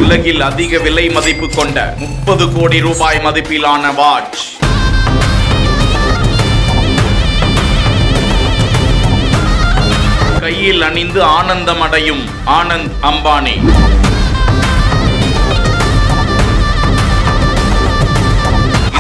உலகில் அதிக விலை மதிப்பு கொண்ட 30 கோடி ரூபாய் மதிப்பிலான வாட்ச். கையில் அணிந்து ஆனந்தம் அடையும் ஆனந்த் அம்பானி.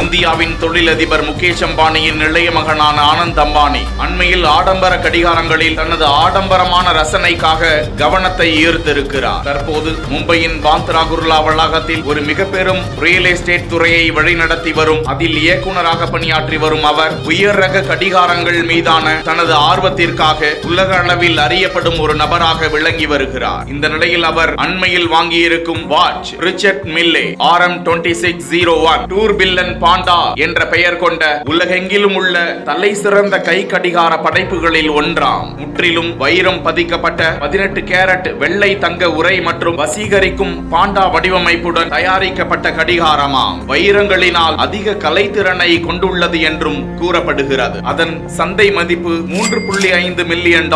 இந்தியாவின் தொழிலதிபர் முகேஷ் அம்பானியின் இளைய மகனான ஆனந்த் அம்பானி அண்மையில் ஆடம்பர கடிகாரங்களில் தனது ஆடம்பரமான ரசனைக்காக கவனத்தை ஈர்த்திருக்கிறார். தற்போது மும்பையின் பாந்த்ரா குர்லா வளாகத்தில் ஒரு மிக பெரும் ரியல் எஸ்டேட் துறையை வழிநடத்தி வரும் அதில் இயக்குநராக பணியாற்றி வரும் அவர் உயர் ரக கடிகாரங்கள் மீதான தனது ஆர்வத்திற்காக உலக அளவில் அறியப்படும் ஒரு நபராக விளங்கி வருகிறார். இந்த நிலையில் அவர் அண்மையில் வாங்கியிருக்கும் வாட்ச் ரிச்சர்ட் மில்லே RM2601 டூர்பில்லன் பாண்டா என்ற பெயர் கொண்ட உலகெங்கிலும் உள்ள தலை சிறந்த கை கடிகார படைப்புகளில் ஒன்றாம். முற்றிலும் வைரம் பதிக்கப்பட்ட 18 கேரட் வெள்ளை தங்க உரை மற்றும் வசீகரிக்கும் பாண்டா வடிவமைப்புடன் தயாரிக்கப்பட்ட கடிகாரமாம். வைரங்களினால் அதிக கலைத்திறனை கொண்டுள்ளது என்றும் கூறப்படுகிறது. அதன் சந்தை மதிப்பு $3.5 மில்லியன்,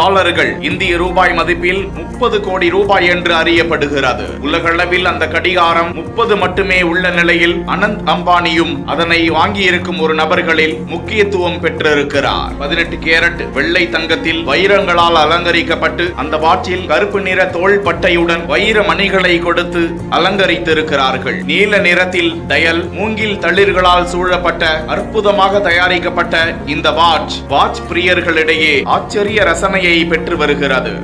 இந்திய ரூபாய் மதிப்பில் 30 கோடி ரூபாய் என்று அறியப்படுகிறது. உலகளவில் அந்த கடிகாரம் 30 மட்டுமே உள்ள நிலையில் ஆனந்த் அம்பானியும் அதனை வாங்கியிருக்கும் ஒரு நபர்களில் முக்கியத்துவம் பெற்றிருக்கிறார். 18 கேரட் வெள்ளை தங்கத்தில் வைரங்களால் அலங்கரிக்கப்பட்டு அந்த வாட்சில் கருப்பு நிற தோள் பட்டையுடன் வைர மணிகளை கொடுத்து அலங்கரித்திருக்கிறார்கள். நீல நிறத்தில் டயல் மூங்கில் தளிர்களால் சூழப்பட்ட அற்புதமாக தயாரிக்கப்பட்ட இந்த வாட்ச் பிரியர்களிடையே ஆச்சரிய ரசனையை பெற்று வருகிறது.